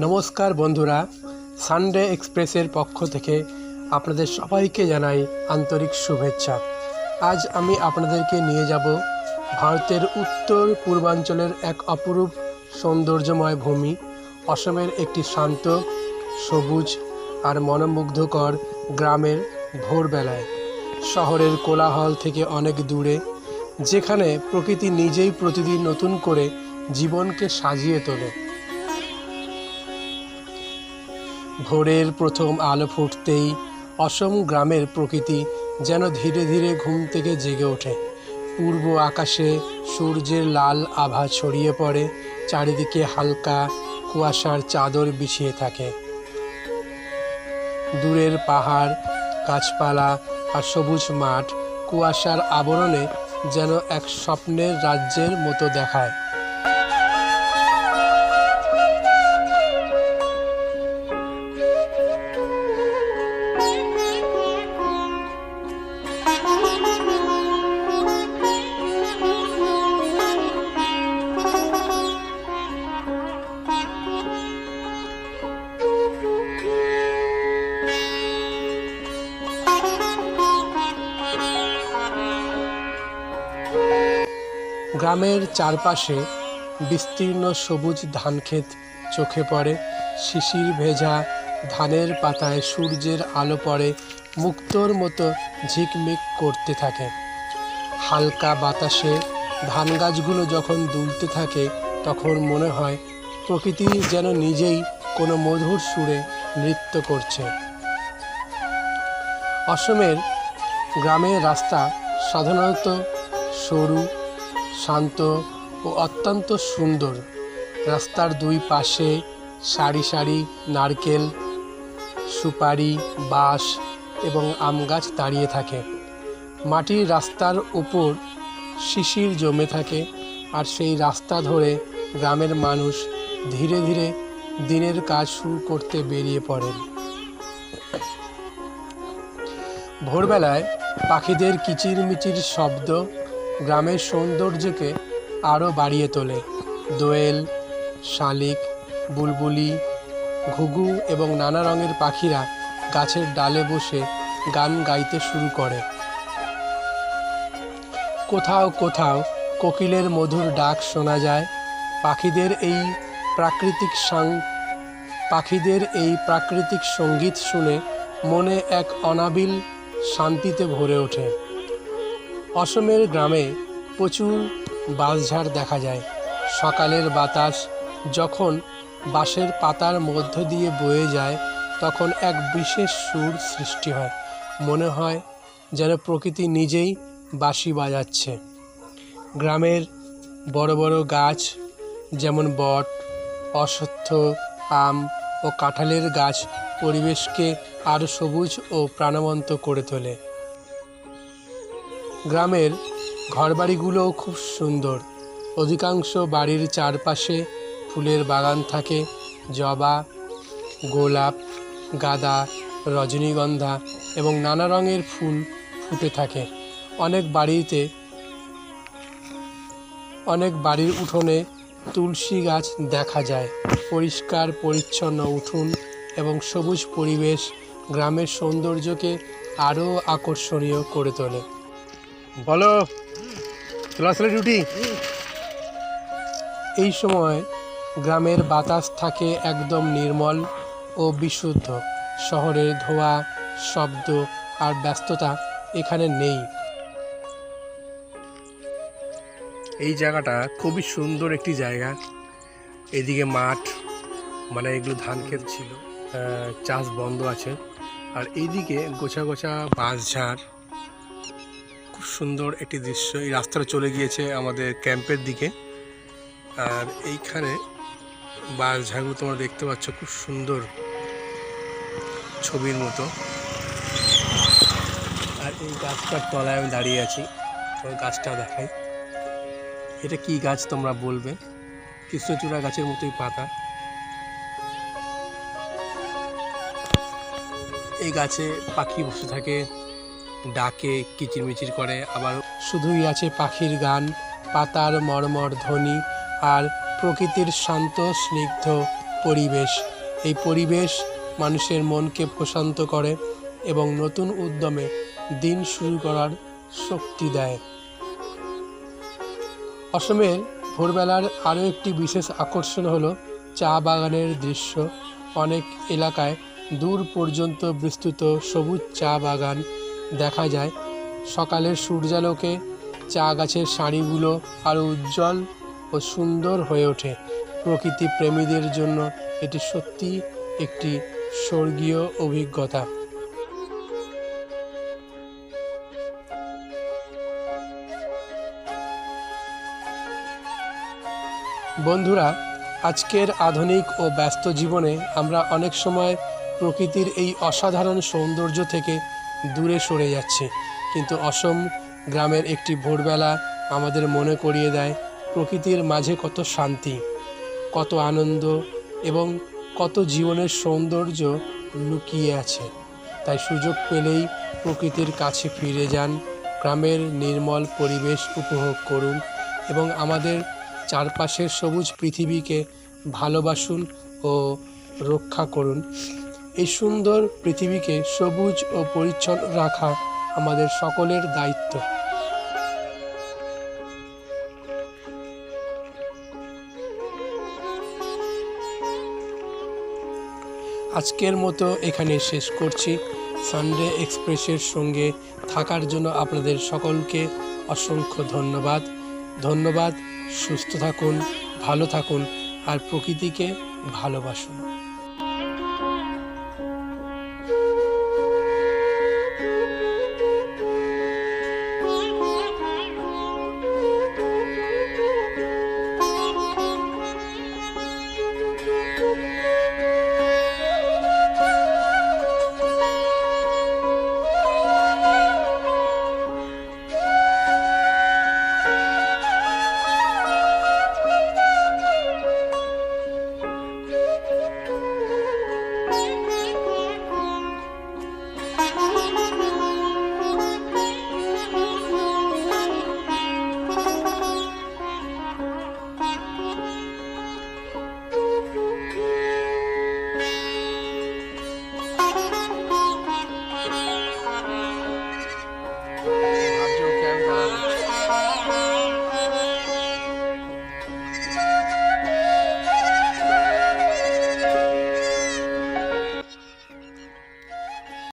নমস্কার বন্ধুরা, সানডে এক্সপ্রেসের পক্ষ থেকে আপনাদের সবাইকে জানাই আন্তরিক শুভেচ্ছা। আজ আমি আপনাদেরকে নিয়ে যাব ভারতের উত্তর পূর্বাঞ্চলের এক অপরূপ সৌন্দর্যময় ভূমি, অসমের একটি শান্ত, সবুজ আর মনোমুগ্ধকর গ্রামের ভোরবেলায়, শহরের কোলাহল থেকে অনেক দূরে, যেখানে প্রকৃতি নিজেই প্রতিদিন নতুন করে জীবনকে সাজিয়ে তোলে। ভোরের প্রথম আলো ফুটতেই অসম গ্রামের প্রকৃতি যেন ধীরে ধীরে ঘুম থেকে জেগে ওঠে। পূর্ব আকাশে সূর্যের লাল আভা ছড়িয়ে পড়ে, চারিদিকে হালকা কুয়াশার চাদর বিছিয়ে থাকে। দূরের পাহাড়, গাছপালা আর সবুজ মাঠ কুয়াশার আবরণে যেন এক স্বপ্নের রাজ্যের মতো দেখায়। গ্রামের চারপাশে বিস্তীর্ণ সবুজ ধানক্ষেত চোখে পড়ে। শিশির ভেজা ধানের পাতায় সূর্যের আলো পড়ে মুক্তোর মতো ঝিকমিক করতে থাকে। হালকা বাতাসে ধান গাছগুলো যখন দুলতে থাকে, তখন মনে হয় প্রকৃতি যেন নিজেই কোনো মধুর সুরে নৃত্য করছে। অসমের গ্রামের রাস্তা সাধারণত সরু, শান্ত ও অত্যন্ত সুন্দর। রাস্তার দুই পাশে সারি সারি নারকেল, সুপারি, বাঁশ এবং আম গাছ দাঁড়িয়ে থাকে। মাটির রাস্তার উপর শিশির জমে থাকে, আর সেই রাস্তা ধরে গ্রামের মানুষ ধীরে ধীরে দিনের কাজ শুরু করতে বেরিয়ে পড়েন। ভোরবেলায় পাখিদের কিচিরমিচির শব্দ গ্রামের সৌন্দর্যকে আরও বাড়িয়ে তোলে। দোয়েল, শালিক, বুলবুলি, ঘুঘু এবং নানা রঙের পাখিরা গাছের ডালে বসে গান গাইতে শুরু করে। কোথাও কোথাও কোকিলের মধুর ডাক শোনা যায়। পাখিদের এই প্রাকৃতিক সঙ্গীত শুনে মনে এক অনাবিল শান্তিতে ভরে ওঠে। অসমের গ্রামে প্রচুর বাঁশঝাড় দেখা যায়। সকালের বাতাস যখন বাঁশের পাতার মধ্য দিয়ে বয়ে যায়, তখন এক বিশেষ সুর সৃষ্টি হয়। মনে হয় যেন প্রকৃতি নিজেই বাঁশি বাজাচ্ছে। গ্রামের বড় বড় গাছ যেমন বট, অশ্বত্থ, আম ও কাঁঠালের গাছ পরিবেশকে আরও সবুজ ও প্রাণবন্ত করে তোলে। গ্রামের ঘরবাড়িগুলোও খুব সুন্দর। অধিকাংশ বাড়ির চারপাশে ফুলের বাগান থাকে। জবা, গোলাপ, গাঁদা, রজনীগন্ধা এবং নানা রঙের ফুল ফুটে থাকে। অনেক বাড়ির উঠোনে তুলসী গাছ দেখা যায়। পরিষ্কার পরিচ্ছন্ন উঠোন এবং সবুজ পরিবেশ গ্রামের সৌন্দর্যকে আরও আকর্ষণীয় করে তোলে। বলো, ক্লাসের ডিউটি। এই সময় গ্রামের বাতাস থাকে একদম নির্মল ও বিশুদ্ধ। শহরের ধোঁয়া, শব্দ আর ব্যস্ততা এখানে নেই। এই জায়গাটা খুবই সুন্দর একটি জায়গা। এদিকে মাঠ, মানে এগুলো ধান ক্ষেত ছিল, চাষ বন্ধ আছে। আর এইদিকে গোছা গোছা বাঁশঝাড়, খুব সুন্দর একটি দৃশ্য। এই রাস্তাটা চলে গিয়েছে আমাদের ক্যাম্পের দিকে। আর এইখানে বাঁশঝাড়গুলো তোমরা দেখতে পাচ্ছ, খুব সুন্দর ছবির মতো। আর এই গাছটার তলায় আমি দাঁড়িয়ে আছি, তোমার গাছটা দেখাই। এটা কি গাছ তোমরা বলবে? কৃষ্ণচূড়া গাছের মতোই পাতা। এই গাছে পাখি বসে থাকে, ডাকে, কিচিরমিচির করে। আবার শুধুই আছে পাখির গান, পাতার মর্মর ধ্বনি আর প্রকৃতির শান্ত স্নিগ্ধ পরিবেশ। এই পরিবেশ মানুষের মনকে প্রশান্ত করে এবং নতুন উদ্যমে দিন শুরু করার শক্তি দেয়। অসমের ভোরবেলার আরও একটি বিশেষ আকর্ষণ হলো চা বাগানের দৃশ্য। অনেক এলাকায় দূর পর্যন্ত বিস্তৃত সবুজ চা বাগান দেখা যায়। সকালের সূর্যালোকে চা গাছের সারিগুলো আরও উজ্জ্বল ও সুন্দর হয়ে ওঠে। প্রকৃতি প্রেমীদের জন্য এটি সত্যি একটি স্বর্গীয় অভিজ্ঞতা। বন্ধুরা, আজকের আধুনিক ও ব্যস্ত জীবনে আমরা অনেক সময় প্রকৃতির এই অসাধারণ সৌন্দর্য থেকে দূরে সরে যাচ্ছি, কিন্তু অসম গ্রামের একটি ভোরবেলা আমাদের মনে করিয়ে দেয় প্রকৃতির মাঝে কত শান্তি, কত আনন্দ এবং কত জীবনের সৌন্দর্য লুকিয়ে আছে। তাই সুযোগ পেলেই প্রকৃতির কাছে ফিরে যান, গ্রামের নির্মল পরিবেশ উপভোগ করুন এবং আমাদের চারপাশের সবুজ পৃথিবীকে ভালোবাসুন ও রক্ষা করুন। এই সুন্দর পৃথিবীকে সবুজ ও পরিচ্ছন্ন রাখা আমাদের সকলের দায়িত্ব। আজকের মতো এখানে শেষ করছি। সানডে এক্সপ্রেসের সঙ্গে থাকার জন্য আপনাদের সকলকে অসংখ্য ধন্যবাদ। সুস্থ থাকুন, ভালো থাকুন আর প্রকৃতিকে ভালোবাসুন।